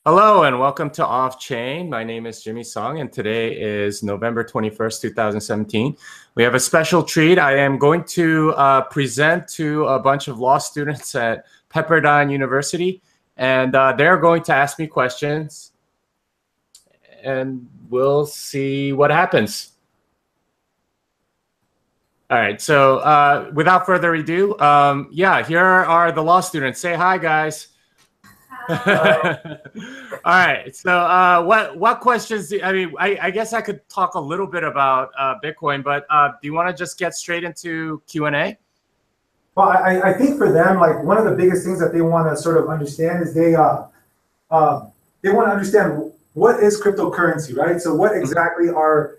Hello and welcome to Off Chain. My name is Jimmy Song and today is November 21st, 2017. We have a special treat. I am going to present to a bunch of law students at Pepperdine University, and they're going to ask me questions and we'll see what happens. All right, so without further ado, yeah, here are the law students. Say hi, guys. All right. So, what questions? I guess I could talk a little bit about Bitcoin, but do you want to just get straight into Q&A? Well, I think for them, like one of the biggest things that they want to sort of understand is they want to understand what is cryptocurrency, right? So, what exactly are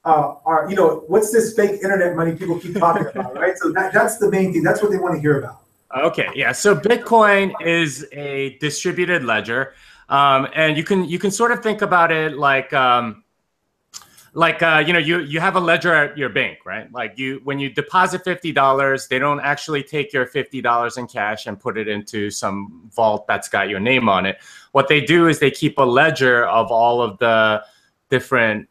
what's this fake internet money people keep talking about, right? So that's the main thing. That's what they want to hear about. Okay, yeah. So Bitcoin is a distributed ledger, and you can sort of think about it like you have a ledger at your bank, right? Like when you deposit $50, they don't actually take your $50 in cash and put it into some vault that's got your name on it. What they do is they keep a ledger of all of the different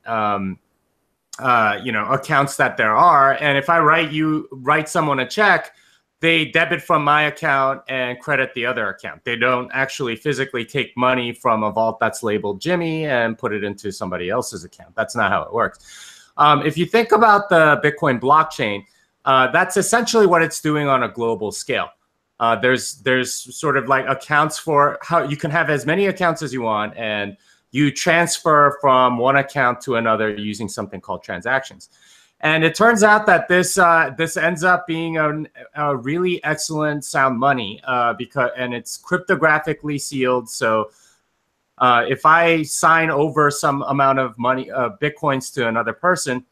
accounts that there are, and if I write someone a check, they debit from my account and credit the other account. They don't actually physically take money from a vault that's labeled Jimmy and put it into somebody else's account. That's not how it works. If you think about the Bitcoin blockchain, that's essentially what it's doing on a global scale. There's sort of like accounts for how you can have as many accounts as you want, and you transfer from one account to another using something called transactions. And it turns out that this ends up being a really excellent sound money and it's cryptographically sealed. So if I sign over some amount of money, Bitcoins to another person,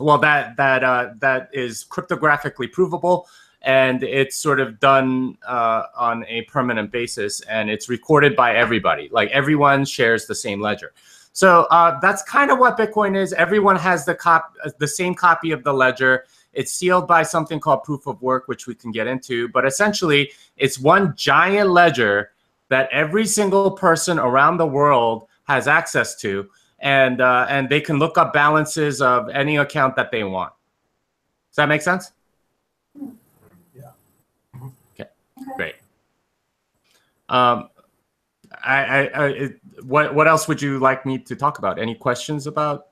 well, that is cryptographically provable, and it's sort of done on a permanent basis, and it's recorded by everybody. Like everyone shares the same ledger. So that's kind of what Bitcoin is. Everyone has the same copy of the ledger. It's sealed by something called proof of work, which we can get into. But essentially, it's one giant ledger that every single person around the world has access to, and they can look up balances of any account that they want. Does that make sense? Yeah. Okay, great. What else would you like me to talk about? Any questions about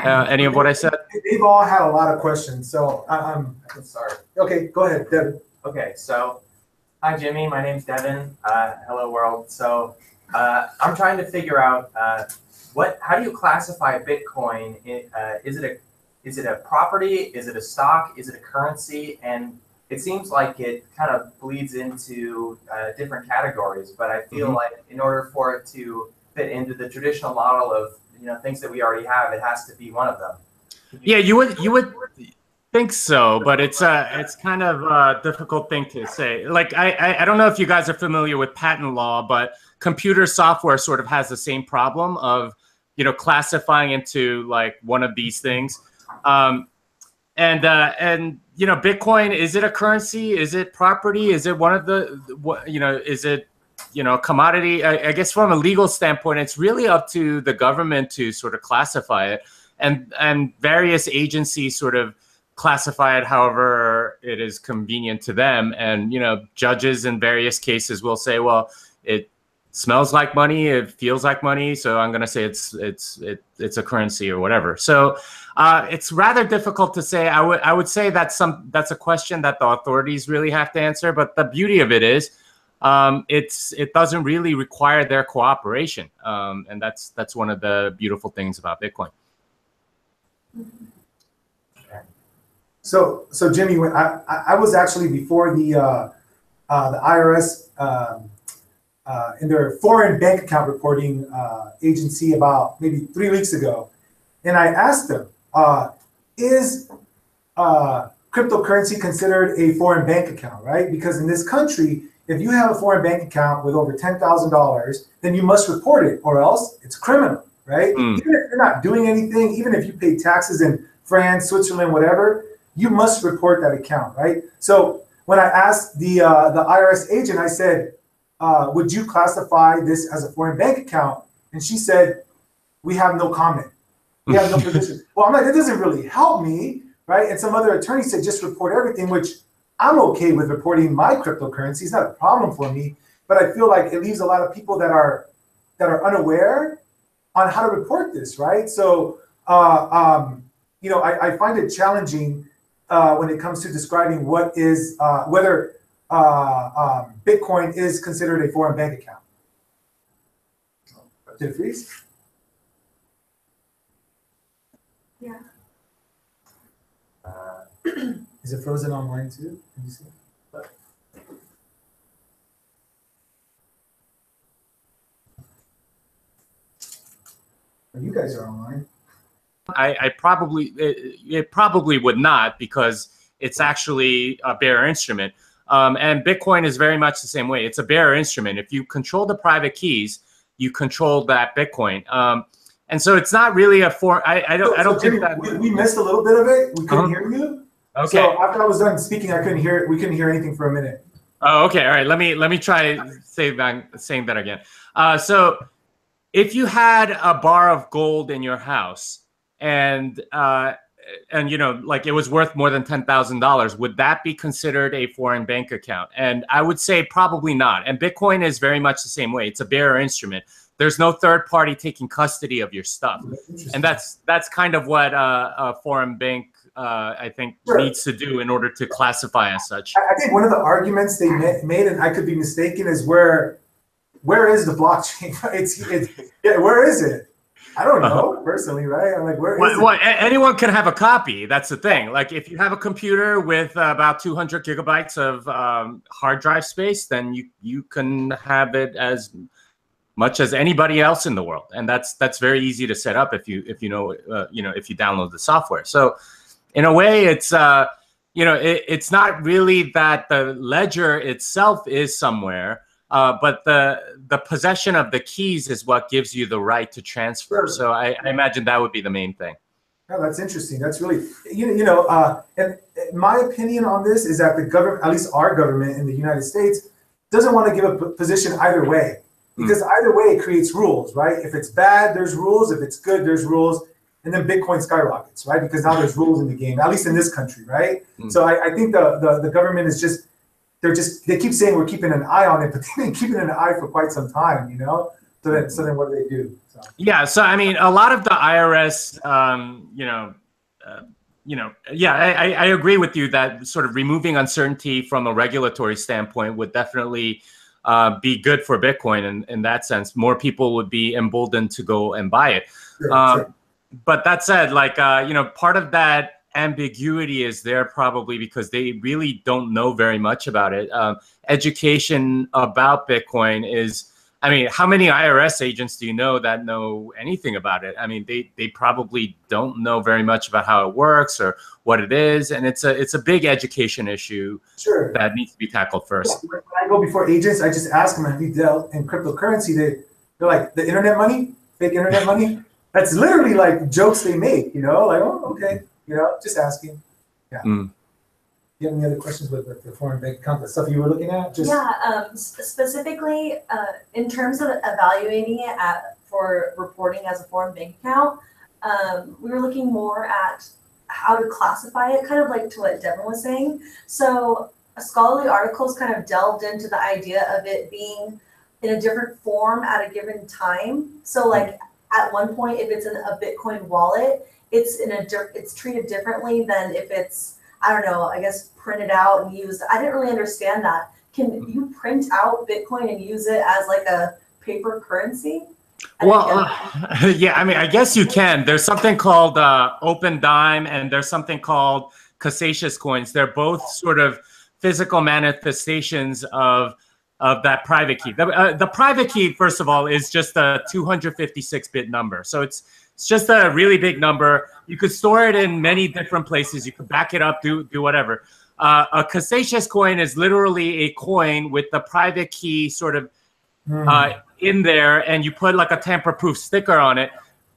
any of what I said? They've all had a lot of questions, so I'm sorry. Okay, go ahead, Devin. Okay, so hi Jimmy, my name's Devin. Hello world. So I'm trying to figure out how do you classify Bitcoin? Is it a property? Is it a stock? Is it a currency? And it seems like it kind of bleeds into different categories, but I feel like in order for it to fit into the traditional model of things that we already have, it has to be one of them. Yeah, you would think so, but it's kind of a difficult thing to say. Like I don't know if you guys are familiar with patent law, but computer software sort of has the same problem of classifying into like one of these things. And Bitcoin, is it a currency? Is it property? Is it one of the, is it, a commodity? I guess from a legal standpoint, it's really up to the government to sort of classify it. And various agencies sort of classify it however it is convenient to them. And, judges in various cases will say, well, it smells like money, it feels like money, so I'm going to say it's a currency or whatever. So it's rather difficult to say. I would say that's a question that the authorities really have to answer. But the beauty of it is, it doesn't really require their cooperation, and that's one of the beautiful things about Bitcoin. So Jimmy, when I was actually before the IRS in their foreign bank account reporting agency about maybe 3 weeks ago, and I asked them, is cryptocurrency considered a foreign bank account, right? Because in this country, if you have a foreign bank account with over $10,000, then you must report it, or else it's criminal, right? Even if you're not doing anything, even if you pay taxes in France, Switzerland, whatever, you must report that account, right? So when I asked the IRS agent, I said, would you classify this as a foreign bank account? And she said, we have no comment. We have no position. Well, I'm like, that doesn't really help me, right? And some other attorney said, just report everything, which I'm okay with reporting my cryptocurrency. It's not a problem for me, but I feel like it leaves a lot of people that are unaware on how to report this, right? So, you know, I find it challenging when it comes to describing what is whether Bitcoin is considered a foreign bank account. Did it freeze? Yeah. Is it frozen online too? Can you see? You guys are online. I probably it probably would not, because it's actually a bearer instrument. And Bitcoin is very much the same way. It's a bearer instrument. If you control the private keys, you control that Bitcoin. And so it's not really a I don't Jimmy, think that we missed a little bit of it. We couldn't hear you. Okay. So after I was done speaking, I couldn't hear it. We couldn't hear anything for a minute. Oh, okay. All right. Let me try saying that again. So if you had a bar of gold in your house and you know, like it was worth more than $10,000, would that be considered a foreign bank account? And I would say probably not. And Bitcoin is very much the same way. It's a bearer instrument. There's no third party taking custody of your stuff. And that's kind of what a foreign bank I think needs to do in order to classify as such. I think one of the arguments they made, and I could be mistaken, is where is the blockchain? Yeah, where is it? I don't know personally, right? I'm like, where is it? Anyone can have a copy. That's the thing. Like, if you have a computer with about 200 gigabytes of hard drive space, then you can have it as much as anybody else in the world, and that's very easy to set up if you know if you download the software. So, in a way, it's it's not really that the ledger itself is somewhere. But the possession of the keys is what gives you the right to transfer. Sure. So I imagine that would be the main thing. Oh, that's interesting. That's really, and my opinion on this is that the government, at least our government in the United States, doesn't want to give a position either way, because either way it creates rules, right? If it's bad, there's rules. If it's good, there's rules. And then Bitcoin skyrockets, right? Because now there's rules in the game, at least in this country, right? So I think the government is just, they keep saying we're keeping an eye on it, but they've been keeping an eye for quite some time, So then what do they do? So. Yeah. So I mean, a lot of the IRS, I agree with you that sort of removing uncertainty from a regulatory standpoint would definitely be good for Bitcoin. In that sense, more people would be emboldened to go and buy it. Sure. But that said, like part of that ambiguity is there probably because they really don't know very much about it. Education about Bitcoin is, I mean, how many IRS agents do you know that know anything about it? I mean, they probably don't know very much about how it works or what it is, and it's a big education issue. Sure. That needs to be tackled first. Yeah, when I go before agents, I just ask them, have you dealt in cryptocurrency? They're like, the internet money, fake internet money. That's literally like jokes they make, like, oh, okay. Just asking. Yeah. Do you have any other questions with the foreign bank account, the stuff you were looking at? Specifically, in terms of evaluating it for reporting as a foreign bank account, we were looking more at how to classify it, kind of like to what Devin was saying. So scholarly articles kind of delved into the idea of it being in a different form at a given time. So like at one point, if it's in a Bitcoin wallet, it's treated differently than if it's, I don't know, I guess printed out and used. I didn't really understand that. Can you print out Bitcoin and use it as like a paper currency? Well, yeah, I mean, I guess you can. There's something called open dime, and there's something called cassatious coins. They're both sort of physical manifestations of that private key. The private key, first of all, is just a 256-bit number. So it's just a really big number. You could store it in many different places. You could back it up, do whatever. A cassatious coin is literally a coin with the private key sort of in there, and you put like a tamper-proof sticker on it,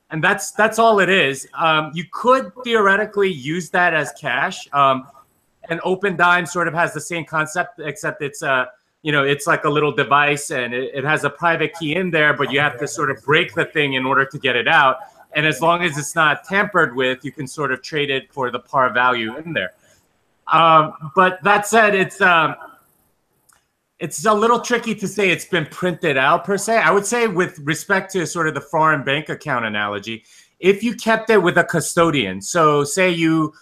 and that's all it is. You could theoretically use that as cash. And Open Dime sort of has the same concept, except it's it's like a little device, and it has a private key in there, but you have to sort of break the thing in order to get it out. And as long as it's not tampered with, you can sort of trade it for the par value in there. But that said, it's a little tricky to say it's been printed out per se. I would say with respect to sort of the foreign bank account analogy, if you kept it with a custodian, so say you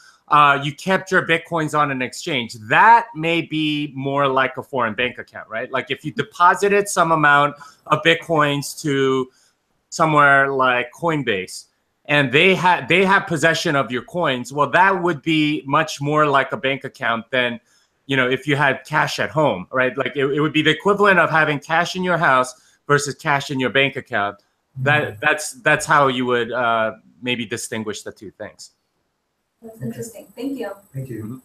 kept your Bitcoins on an exchange, that may be more like a foreign bank account, right? Like if you deposited some amount of Bitcoins to somewhere like Coinbase, and they have possession of your coins, well, that would be much more like a bank account than, if you had cash at home, right? Like it would be the equivalent of having cash in your house versus cash in your bank account. That's how you would maybe distinguish the two things. That's interesting. Thank you. Thank you.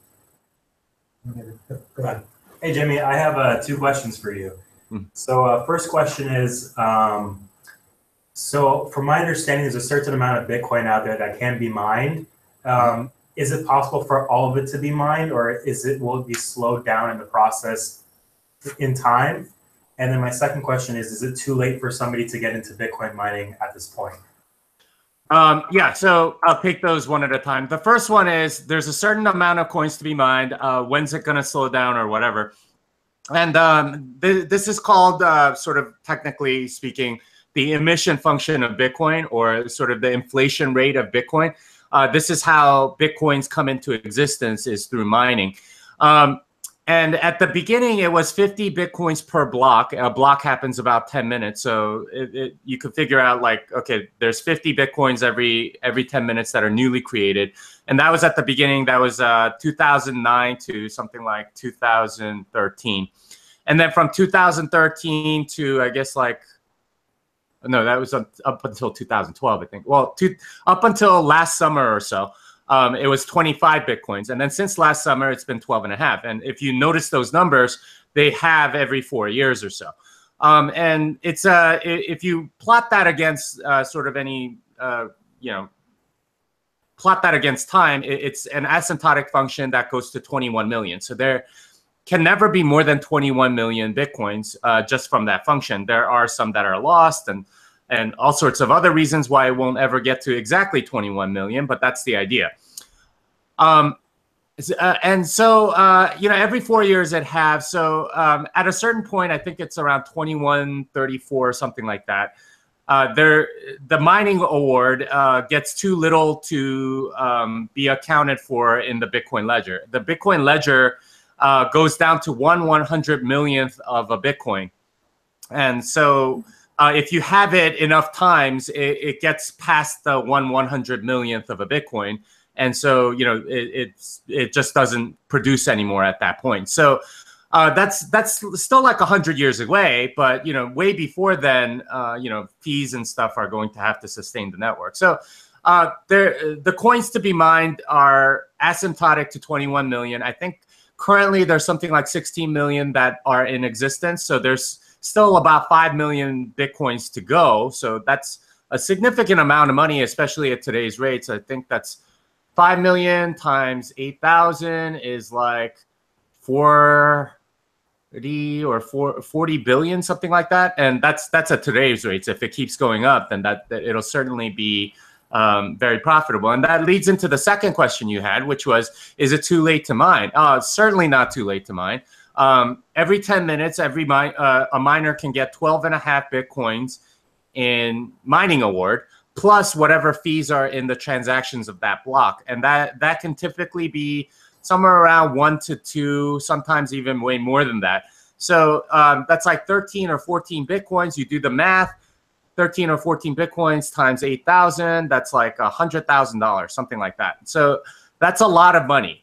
Go ahead. Hey, Jimmy, I have 2 questions for you. So first question is, so from my understanding, there's a certain amount of Bitcoin out there that can be mined. Is it possible for all of it to be mined, or will it be slowed down in the process in time? And then my second question is it too late for somebody to get into Bitcoin mining at this point? Yeah, so I'll take those one at a time. The first one is there's a certain amount of coins to be mined. When's it going to slow down or whatever? And this is called, sort of technically speaking, the emission function of Bitcoin, or sort of the inflation rate of Bitcoin. This is how Bitcoins come into existence, is through mining. And at the beginning, it was 50 Bitcoins per block. A block happens about 10 minutes. So you could figure out like, okay, there's 50 Bitcoins every 10 minutes that are newly created. And that was at the beginning. That was 2009 to something like 2013. And then from 2013 to, I guess, no, that was up until 2012, I think. Well, up until last summer or so, it was 25 Bitcoins. And then since last summer, it's been 12 and a half. And if you notice those numbers, they have every 4 years or so. And it's if you plot that against sort of any, plot that against time, it's an asymptotic function that goes to 21 million. So there can never be more than 21 million Bitcoins just from that function. There are some that are lost and all sorts of other reasons why it won't ever get to exactly 21 million, but that's the idea. And so, every 4 years it halves. So at a certain point, I think it's around 2134 or something like that. The mining award gets too little to be accounted for in the Bitcoin ledger. The Bitcoin ledger goes down to 1/100 millionth of a Bitcoin. And so if you have it enough times, it gets past the 1/100 millionth of a Bitcoin. And so, it just doesn't produce anymore at that point. So that's still like 100 years away, but, way before then, fees and stuff are going to have to sustain the network. So the coins to be mined are asymptotic to 21 million. I think currently there's something like 16 million that are in existence. So there's still about 5 million Bitcoins to go. So that's a significant amount of money, especially at today's rates. I think that's 5 million times 8,000 is like 40 or 40 billion, something like that. And that's at today's rates. If it keeps going up, then that it'll certainly be very profitable. And that leads into the second question you had, which was, is it too late to mine? Certainly not too late to mine. Every 10 minutes, a miner can get 12.5 Bitcoins in mining award, plus whatever fees are in the transactions of that block. And that can typically be somewhere around 1 to 2, sometimes even way more than that. So that's like 13 or 14 Bitcoins. You do the math, 13 or 14 Bitcoins times 8,000, that's like $100,000, something like that. So that's a lot of money.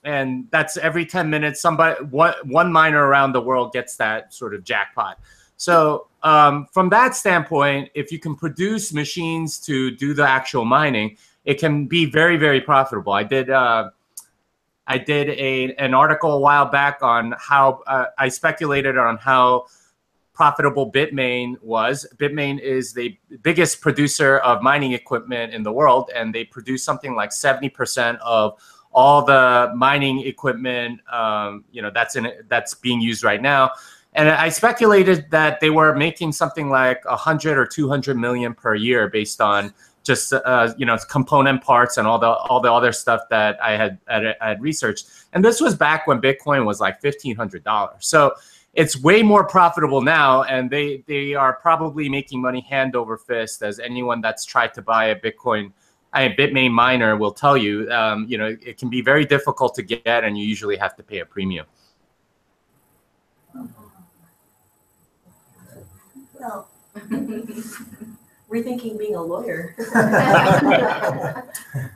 And that's every 10 minutes, one miner around the world gets that sort of jackpot. So from that standpoint, if you can produce machines to do the actual mining, it can be very, very profitable. I did an article a while back on how I speculated on how profitable Bitmain was. Bitmain is the biggest producer of mining equipment in the world, and they produce something like 70% of all the mining equipment, that's being used right now. And I speculated that they were making something like 100 or 200 million per year based on just component parts and all the other stuff that I had researched. And this was back when Bitcoin was like $1,500. So it's way more profitable now, and they are probably making money hand over fist, as anyone that's tried to buy a Bitmain miner will tell you. It can be very difficult to get, and you usually have to pay a premium. Well, rethinking being a lawyer.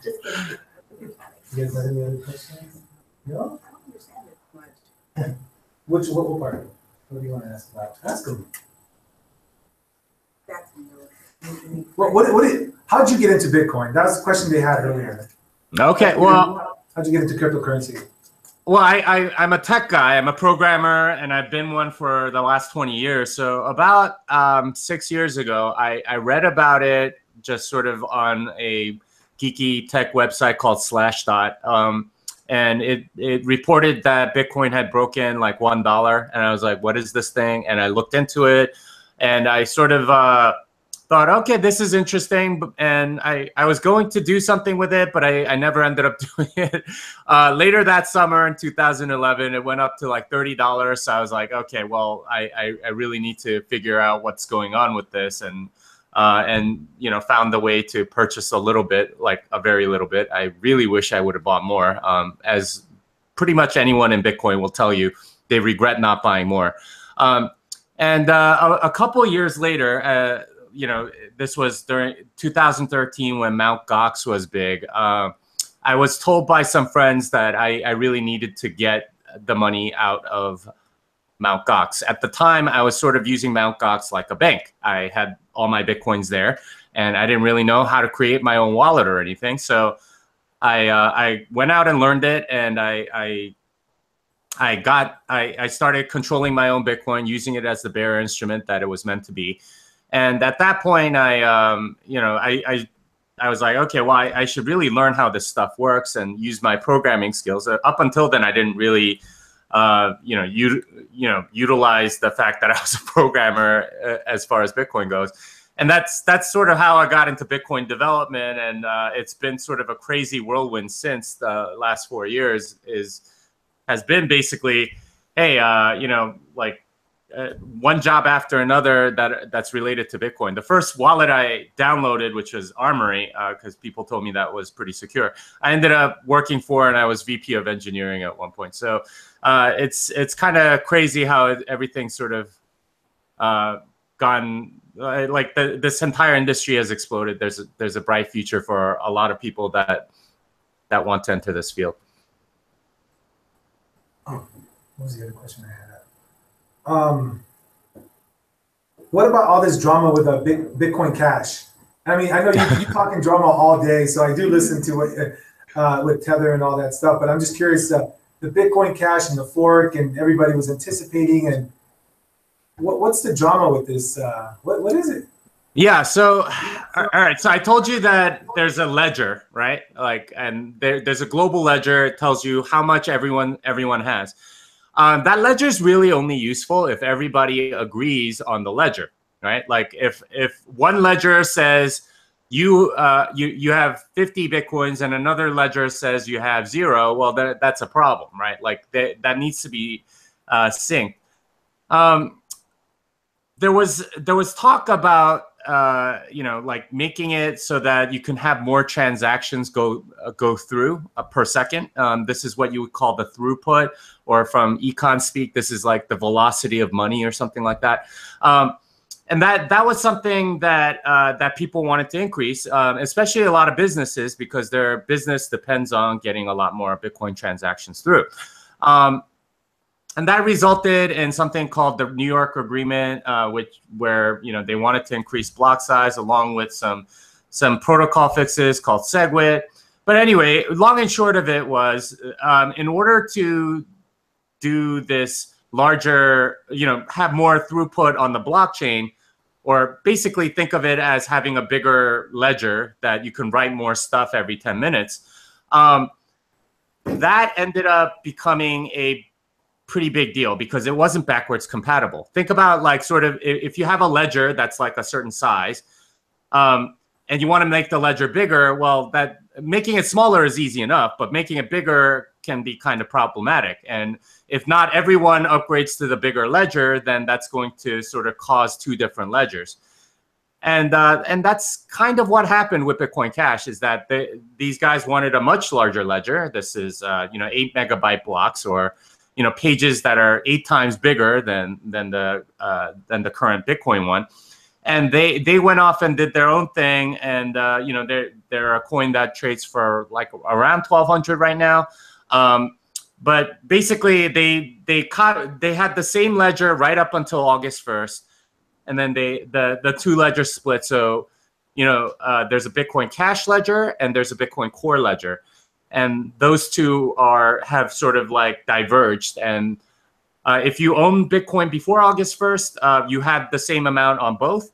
Just kidding. You guys have any other questions? No? I don't understand it much. What part? What do you want to ask about? Ask them. That's How'd you get into Bitcoin? That was the question they had earlier. Okay, well, how'd you get into cryptocurrency? Well, I'm a tech guy. I'm a programmer, and I've been one for the last 20 years. So about 6 years ago, I read about it just sort of on a geeky tech website called Slashdot. And it reported that Bitcoin had broken like $1. And I was like, what is this thing? And I looked into it, and I sort of thought, okay, this is interesting. And I was going to do something with it, but I never ended up doing it. Later that summer in 2011, it went up to like $30. So I was like, okay, well, I really need to figure out what's going on with this. And found the way to purchase a little bit, like a very little bit. I really wish I would have bought more. As pretty much anyone in Bitcoin will tell you, they regret not buying more. And a couple of years later, this was during 2013 when Mt. Gox was big. I was told by some friends that I really needed to get the money out of Mt. Gox. At the time, I was sort of using Mt. Gox like a bank. I had all my Bitcoins there, and I didn't really know how to create my own wallet or anything. So I went out and learned it, and I started controlling my own Bitcoin, using it as the bearer instrument that it was meant to be. And at that point, I was like, okay, well, I should really learn how this stuff works and use my programming skills. Up until then, I didn't really, utilize the fact that I was a programmer as far as Bitcoin goes. And that's sort of how I got into Bitcoin development. And it's been sort of a crazy whirlwind since the last 4 years. Has been basically, hey, one job after another that's related to Bitcoin. The first wallet I downloaded, which was Armory, because people told me that was pretty secure, I ended up working for, and I was VP of engineering at one point. So it's kind of crazy how everything sort of gone, like this entire industry has exploded. There's a bright future for a lot of people that want to enter this field. Oh, what was the other question I had? What about all this drama with Bitcoin Cash? I mean, I know you talking drama all day, so I do listen to it with Tether and all that stuff. But I'm just curious, the Bitcoin Cash and the fork, and everybody was anticipating. And what's the drama with this? What is it? Yeah. So, all right. So I told you that there's a ledger, right? And there's a global ledger. It tells you how much everyone has. That ledger is really only useful if everybody agrees on the ledger, right? Like if one ledger says you have 50 Bitcoins and another ledger says you have 0, well, that's a problem, right? Like that needs to be synced. There was talk about like making it so that you can have more transactions go through per second. This is what you would call the throughput, or from econ speak, this is like the velocity of money or something like that. And that was something that people wanted to increase, especially a lot of businesses, because their business depends on getting a lot more Bitcoin transactions through. And that resulted in something called the New York Agreement, where they wanted to increase block size along with some protocol fixes called SegWit. But anyway, long and short of it was, in order to do this larger, have more throughput on the blockchain, or basically think of it as having a bigger ledger that you can write more stuff every 10 minutes. that ended up becoming a pretty big deal because it wasn't backwards compatible. Think about like sort of if you have a ledger that's like a certain size, and you want to make the ledger bigger, well, that making it smaller is easy enough, but making it bigger can be kind of problematic. And if not everyone upgrades to the bigger ledger, then that's going to sort of cause two different ledgers. And that's kind of what happened with Bitcoin Cash is that these guys wanted a much larger ledger. This is 8 megabyte blocks, or pages that are 8 times bigger than the current Bitcoin one. And they went off and did their own thing, and they're a coin that trades for like around 1,200 right now. But basically, they had the same ledger right up until August 1st, and then the two ledgers split. So there's a Bitcoin Cash ledger and there's a Bitcoin Core ledger, and those two have sort of like diverged. And if you own Bitcoin before August 1st, you had the same amount on both.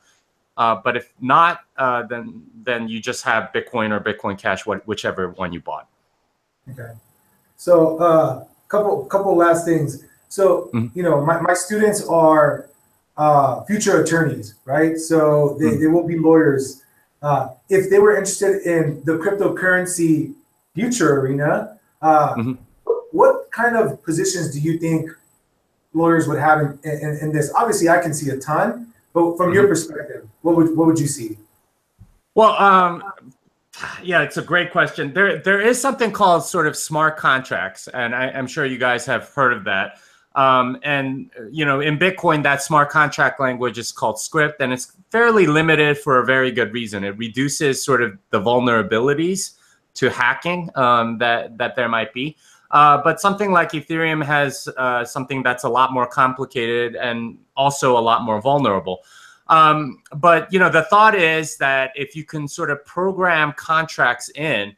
But if not, then you just have Bitcoin or Bitcoin Cash, whichever one you bought. Okay. So couple last things. So my students are future attorneys, right? So they will be lawyers. If they were interested in the cryptocurrency future arena, what kind of positions do you think lawyers would have in this? Obviously, I can see a ton, but from your perspective, what would you see? Well, yeah, it's a great question. There is something called sort of smart contracts, and I'm sure you guys have heard of that. And in Bitcoin, that smart contract language is called script, and it's fairly limited for a very good reason. It reduces sort of the vulnerabilities to hacking that there might be. But something like Ethereum has something that's a lot more complicated and also a lot more vulnerable. But the thought is that if you can sort of program contracts in,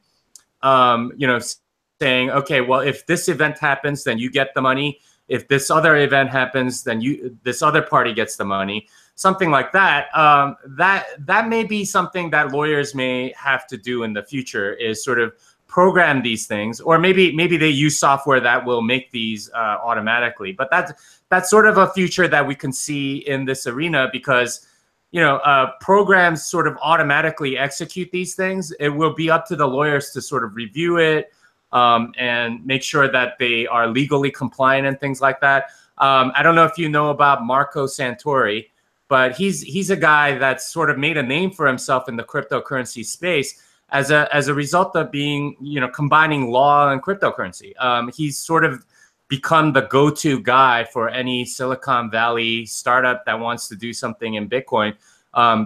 saying, okay, well, if this event happens, then you get the money. If this other event happens, then this other party gets the money. Something like that. That may be something that lawyers may have to do in the future, is sort of program these things, or maybe they use software that will make these automatically. But that's sort of a future that we can see in this arena, because programs sort of automatically execute these things. It will be up to the lawyers to sort of review it and make sure that they are legally compliant and things like that. I don't know if you know about Marco Santori, but he's a guy that's sort of made a name for himself in the cryptocurrency space as a result of being, combining law and cryptocurrency. He's sort of become the go-to guy for any Silicon Valley startup that wants to do something in Bitcoin.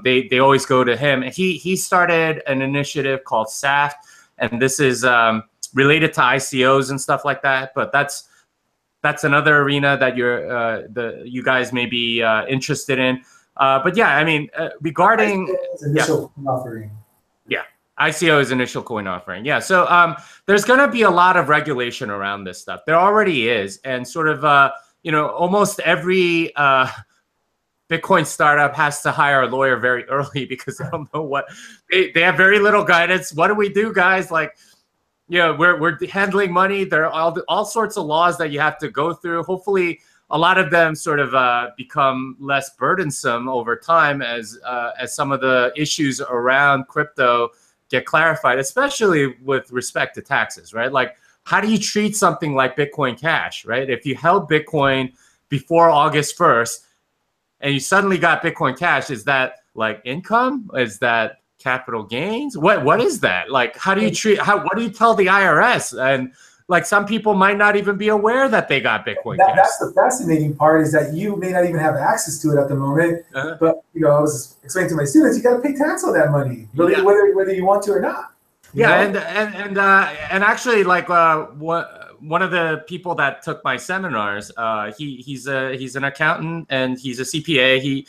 They always go to him. He started an initiative called SAFT, and this is related to ICOs and stuff like that. But that's another arena that you guys may be interested in. But yeah, I mean, regarding initial offering. Yeah, ICO is initial coin offering. Yeah, so there's going to be a lot of regulation around this stuff. There already is, and sort of almost every Bitcoin startup has to hire a lawyer very early because they don't know what they have very little guidance. What do we do, guys? Like, we're handling money. There are all sorts of laws that you have to go through. Hopefully, a lot of them sort of become less burdensome over time as some of the issues around crypto get clarified, especially with respect to taxes, right? Like, how do you treat something like Bitcoin Cash, right? If you held Bitcoin before August 1st and you suddenly got Bitcoin Cash, is that like income? Is that capital gains? What is that? Like, how do you what do you tell the IRS? And like, some people might not even be aware that they got Bitcoin Cash. That's the fascinating part, is that you may not even have access to it at the moment. But I was explaining to my students, you got to pay tax on that money, really, whether you want to or not. Yeah, and actually, like one of the people that took my seminars, he's an accountant and he's a CPA.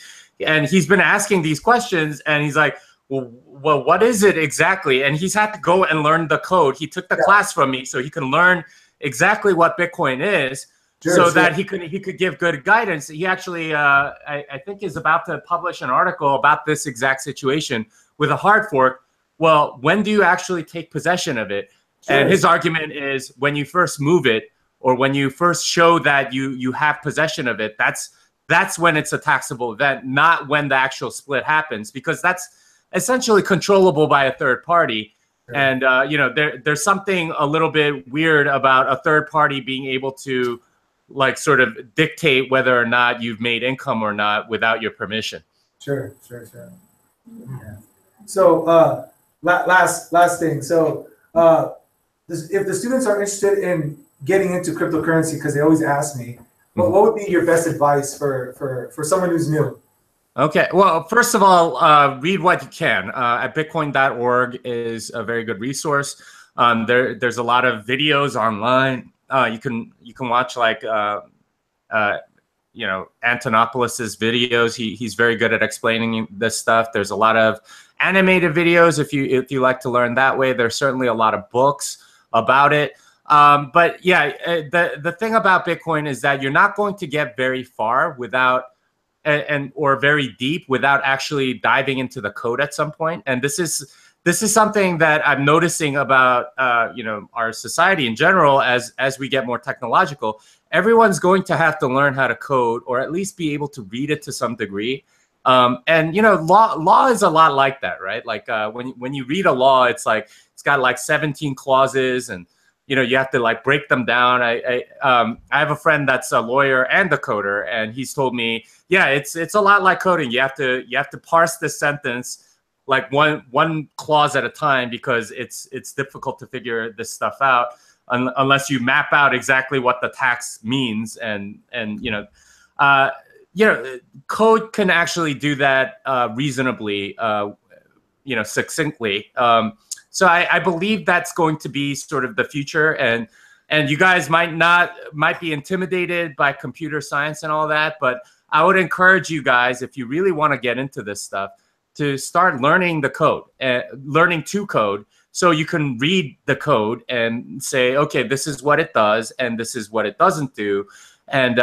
He's been asking these questions, and he's like, well, what is it exactly? And he's had to go and learn the code. He took the class from me so he can learn exactly what Bitcoin is, that he could give good guidance. He actually, I think, is about to publish an article about this exact situation with a hard fork. Well, when do you actually take possession of it? And his argument is when you first move it, or when you first show that you have possession of it, that's when it's a taxable event, not when the actual split happens, because that's essentially controllable by a third party. Sure. And you know, there's something a little bit weird about a third party being able to like sort of dictate whether or not you've made income or not without your permission. Sure. Yeah. So last thing. So if the students are interested in getting into cryptocurrency, because they always ask me, what would be your best advice for someone who's new? Okay, well, first of all, read what you can. At bitcoin.org is a very good resource. There's a lot of videos online. You can watch like you know, Antonopoulos's videos. He's very good at explaining this stuff. There's a lot of animated videos if you like to learn that way. There's certainly a lot of books about it. But yeah, the thing about Bitcoin is that you're not going to get very far without or very deep without actually diving into the code at some point. And this is something that I'm noticing about you know, our society in general. As we get more technological, everyone's going to have to learn how to code, or at least be able to read it to some degree. And you know, law is a lot like that, right? Like when you read a law, it's like it's got like 17 clauses, and you know, you have to like break them down. I have a friend that's a lawyer and a coder, and he's told me, yeah, it's a lot like coding. You have to parse this sentence like one clause at a time, because it's difficult to figure this stuff out unless you map out exactly what the tax means. And you know, code can actually do that reasonably, you know, succinctly. So I believe that's going to be sort of the future, and you guys might be intimidated by computer science and all that, but I would encourage you guys, if you really want to get into this stuff, to start learning the code, learning to code, so you can read the code and say, okay, this is what it does and this is what it doesn't do, and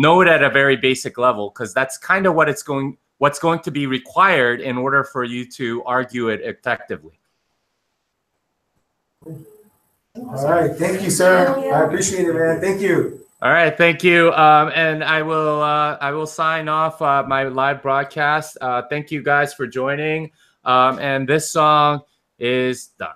know it at a very basic level, because that's kind of what's going to be required in order for you to argue it effectively. All right, thank you, sir. I appreciate it, man. Thank you. All right, thank you. And I will sign off my live broadcast. Thank you guys for joining. And this song is done.